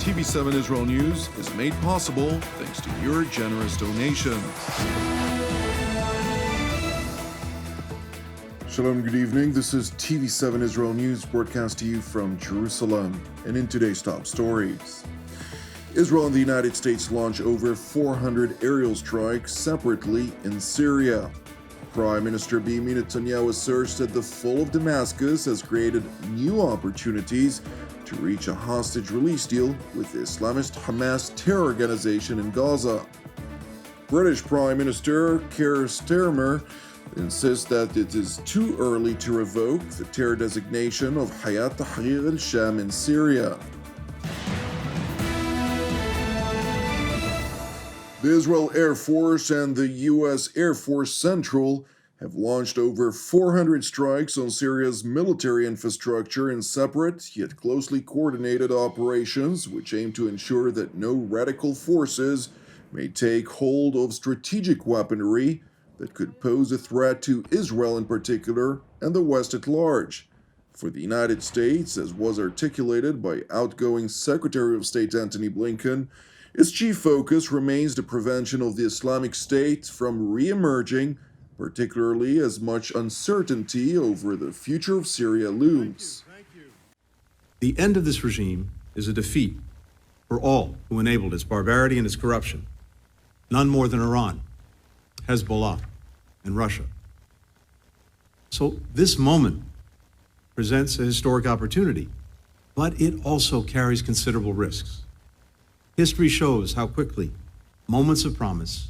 TV7 Israel News is made possible thanks to your generous donations. Shalom, good evening. This is TV7 Israel News broadcast to you from Jerusalem. And in today's top stories, Israel and the United States launch over 400 aerial strikes separately in Syria. Prime Minister Benjamin Netanyahu asserts that the fall of Damascus has created new opportunities to reach a hostage release deal with the Islamist Hamas terror organization in Gaza. British Prime Minister Keir Starmer insists that it is too early to revoke the terror designation of Hayat Tahrir al-Sham in Syria. The Israel Air Force and the U.S. Air Force Central have launched over 400 strikes on Syria's military infrastructure in separate yet closely coordinated operations, which aim to ensure that no radical forces may take hold of strategic weaponry that could pose a threat to Israel in particular and the West at large. For the United States, as was articulated by outgoing Secretary of State Antony Blinken, its chief focus remains the prevention of the Islamic State from re-emerging, particularly as much uncertainty over the future of Syria looms. The end of this regime is a defeat for all who enabled its barbarity and its corruption, none more than Iran, Hezbollah, and Russia. So this moment presents a historic opportunity, but it also carries considerable risks. History shows how quickly moments of promise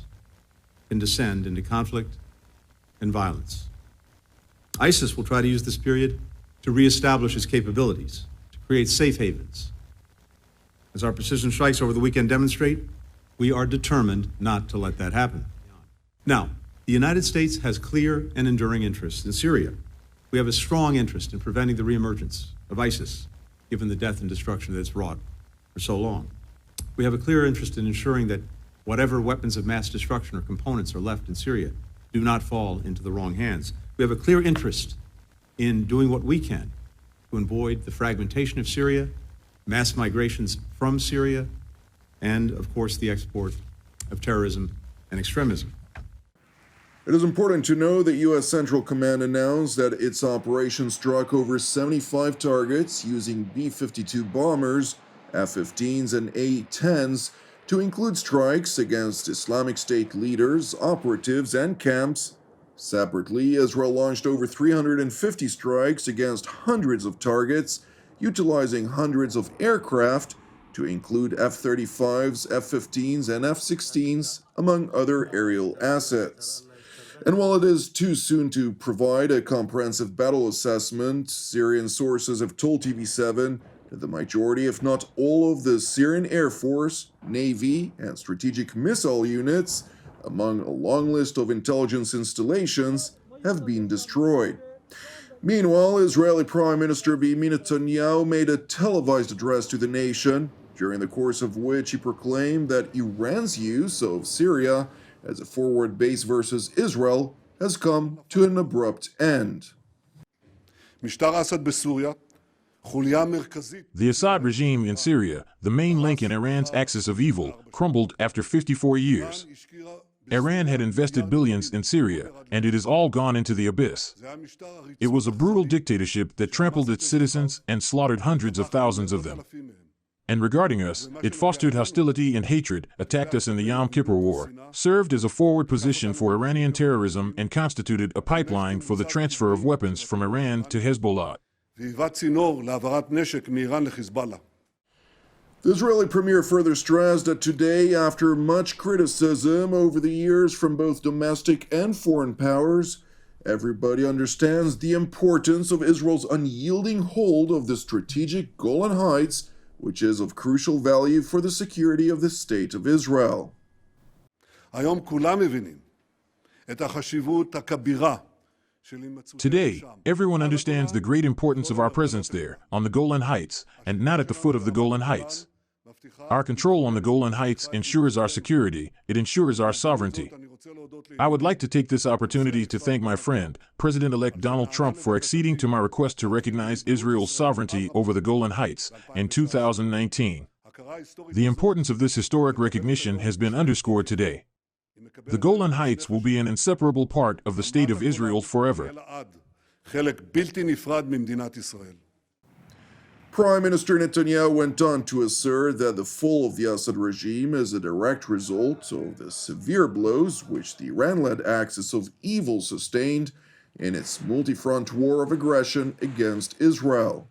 can descend into conflict and violence. ISIS will try to use this period to reestablish its capabilities, to create safe havens. As our precision strikes over the weekend demonstrate, we are determined not to let that happen. Now, the United States has clear and enduring interests in Syria. We have a strong interest in preventing the reemergence of ISIS, given the death and destruction that it's wrought for so long. We have a clear interest in ensuring that whatever weapons of mass destruction or components are left in Syria do not fall into the wrong hands. We have a clear interest in doing what we can to avoid the fragmentation of Syria, mass migrations from Syria, and, of course, the export of terrorism and extremism. It is important to know that U.S. Central Command announced that its operation struck over 75 targets using B-52 bombers, F-15s, and A-10s, to include strikes against Islamic State leaders, operatives, and camps. Separately, Israel launched over 350 strikes against hundreds of targets, utilizing hundreds of aircraft, to include F-35s, F-15s, and F-16s, among other aerial assets. And while it is too soon to provide a comprehensive battle assessment, Syrian sources have told TV7 that the majority, if not all, of the Syrian Air Force, Navy, and strategic missile units, among a long list of intelligence installations, have been destroyed. Meanwhile, Israeli Prime Minister Benjamin Netanyahu made a televised address to the nation, during the course of which he proclaimed that Iran's use of Syria as a forward base versus Israel has come to an abrupt end. The Assad regime in Syria, the main link in Iran's axis of evil, crumbled after 54 years. Iran had invested billions in Syria, and it has all gone into the abyss. It was a brutal dictatorship that trampled its citizens and slaughtered hundreds of thousands of them. And regarding us, it fostered hostility and hatred, attacked us in the Yom Kippur War, served as a forward position for Iranian terrorism, and constituted a pipeline for the transfer of weapons from Iran to Hezbollah. The Israeli premier further stressed that today, after much criticism over the years from both domestic and foreign powers, everybody understands the importance of Israel's unyielding hold of the strategic Golan Heights, which is of crucial value for the security of the state of Israel. Today, everyone understands the great importance of our presence there, on the Golan Heights, and not at the foot of the Golan Heights. Our control on the Golan Heights ensures our security, it ensures our sovereignty. I would like to take this opportunity to thank my friend, President-elect Donald Trump, for acceding to my request to recognize Israel's sovereignty over the Golan Heights in 2019. The importance of this historic recognition has been underscored today. The Golan Heights will be an inseparable part of the State of Israel forever. Prime Minister Netanyahu went on to assert that the fall of the Assad regime is a direct result of the severe blows which the Iran-led axis of evil sustained in its multi-front war of aggression against Israel.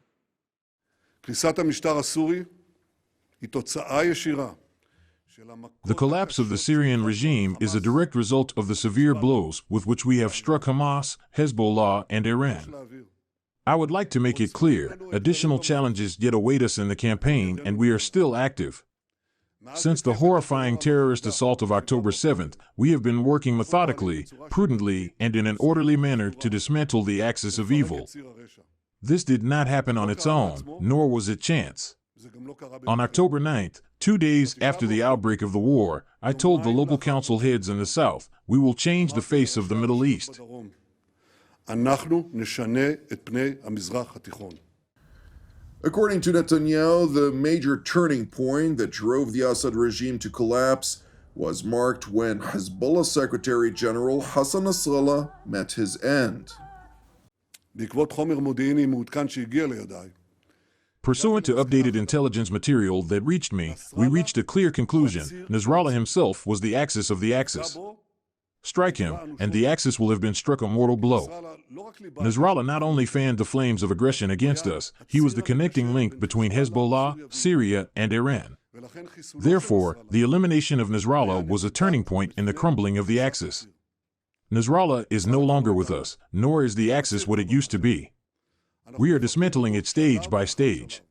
The collapse of the Syrian regime is a direct result of the severe blows with which we have struck Hamas, Hezbollah, and Iran. I would like to make it clear, additional challenges yet await us in the campaign, and we are still active. Since the horrifying terrorist assault of October 7th, we have been working methodically, prudently, and in an orderly manner to dismantle the axis of evil. This did not happen on its own, nor was it chance. On October 9th, 2 days after the outbreak of the war, I told the local council heads in the south, we will change the face of the Middle East. According to Netanyahu, the major turning point that drove the Assad regime to collapse was marked when Hezbollah Secretary General Hassan Nasrallah met his end. Pursuant to updated intelligence material that reached me, we reached a clear conclusion. Nasrallah himself was the axis of the axis. Strike him, and the axis will have been struck a mortal blow. Nasrallah not only fanned the flames of aggression against us, he was the connecting link between Hezbollah, Syria, and Iran. Therefore, the elimination of Nasrallah was a turning point in the crumbling of the axis. Nasrallah is no longer with us, nor is the axis what it used to be. We are dismantling it stage by stage.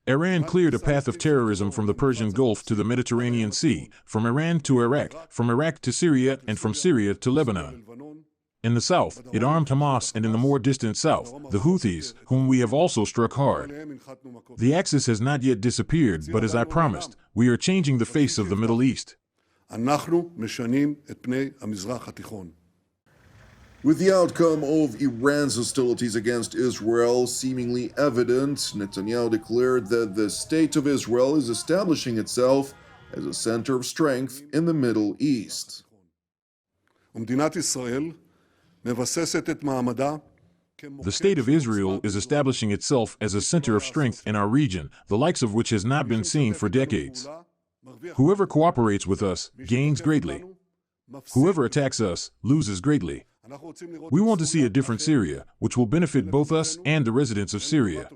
Iran cleared a path of terrorism from the Persian Gulf to the Mediterranean Sea, from Iran to Iraq, from Iraq to Syria, and from Syria to Lebanon. In the south, it armed Hamas, and in the more distant south, the Houthis, whom we have also struck hard. The axis has not yet disappeared, but as I promised, we are changing the face of the Middle East. With the outcome of Iran's hostilities against Israel seemingly evident, Netanyahu declared that the State of Israel is establishing itself as a center of strength in the Middle East. The State of Israel is establishing itself as a center of strength in our region, the likes of which has not been seen for decades. Whoever cooperates with us gains greatly. Whoever attacks us loses greatly. We want to see a different Syria, which will benefit both us and the residents of Syria.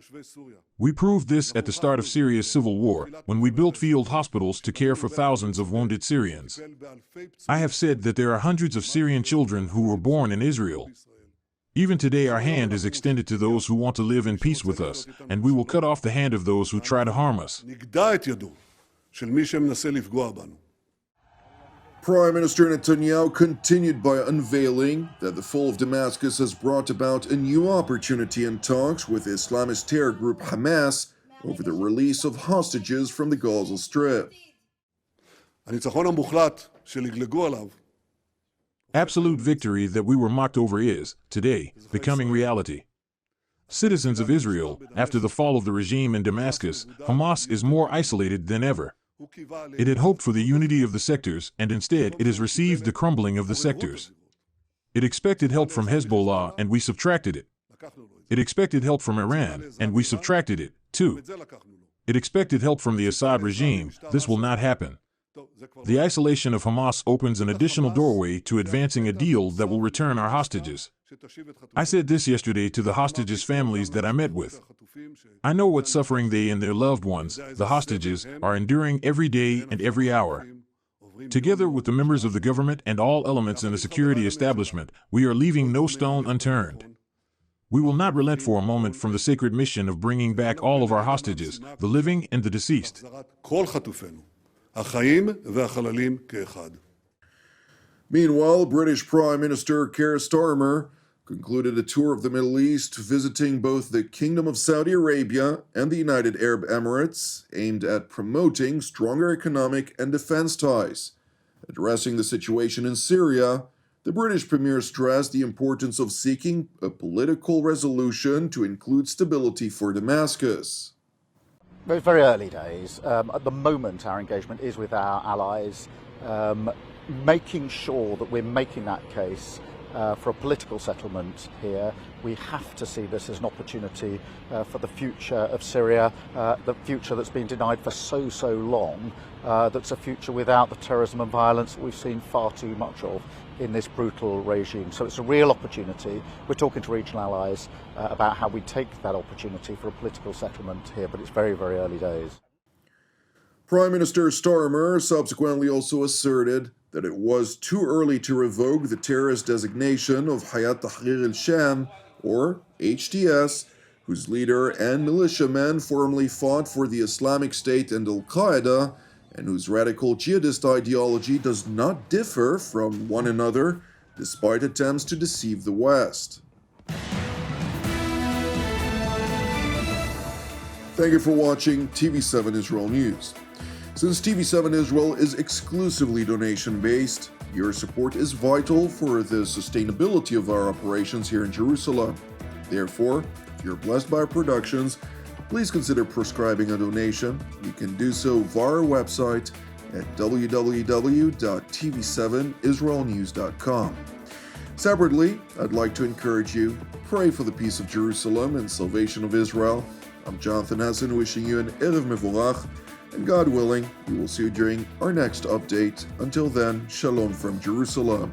We proved this at the start of Syria's civil war, when we built field hospitals to care for thousands of wounded Syrians. I have said that there are hundreds of Syrian children who were born in Israel. Even today our hand is extended to those who want to live in peace with us, and we will cut off the hand of those who try to harm us. Prime Minister Netanyahu continued by unveiling that the fall of Damascus has brought about a new opportunity in talks with Islamist terror group Hamas over the release of hostages from the Gaza Strip. Absolute victory that we were mocked over is, today, becoming reality. Citizens of Israel, after the fall of the regime in Damascus, Hamas is more isolated than ever. It had hoped for the unity of the sectors, and instead it has received the crumbling of the sectors. It expected help from Hezbollah, and we subtracted it. It expected help from Iran, and we subtracted it, too. It expected help from the Assad regime. This will not happen. The isolation of Hamas opens an additional doorway to advancing a deal that will return our hostages. I said this yesterday to the hostages' families that I met with. I know what suffering they and their loved ones, the hostages, are enduring every day and every hour. Together with the members of the government and all elements in the security establishment, we are leaving no stone unturned. We will not relent for a moment from the sacred mission of bringing back all of our hostages, the living and the deceased. Meanwhile, British Prime Minister Keir Starmer concluded a tour of the Middle East, visiting both the Kingdom of Saudi Arabia and the United Arab Emirates, aimed at promoting stronger economic and defense ties. Addressing the situation in Syria, the British Premier stressed the importance of seeking a political resolution to include stability for Damascus. Well, it's very early days. At the moment, our engagement is with our allies, making sure that we're making that case for a political settlement here. We have to see this as an opportunity for the future of Syria, the future that's been denied for so long, that's a future without the terrorism and violence that we've seen far too much of in this brutal regime. So it's a real opportunity. We're talking to regional allies about how we take that opportunity for a political settlement here, but it's very, very early days. Prime Minister Starmer subsequently also asserted that it was too early to revoke the terrorist designation of Hayat Tahrir al-Sham, or HTS, whose leader and militiamen formerly fought for the Islamic State and al-Qaeda, and whose radical jihadist ideology does not differ from one another, despite attempts to deceive the West. Thank you for watching TV7 Israel News. Since TV7 Israel is exclusively donation-based, your support is vital for the sustainability of our operations here in Jerusalem. Therefore, if you're blessed by our productions, please consider prescribing a donation. You can do so via our website at www.tv7israelnews.com. Separately, I'd like to encourage you, pray for the peace of Jerusalem and salvation of Israel. I'm Jonathan Hassan, wishing you an Erev Mevorach, and God willing, we will see you during our next update. Until then, Shalom from Jerusalem.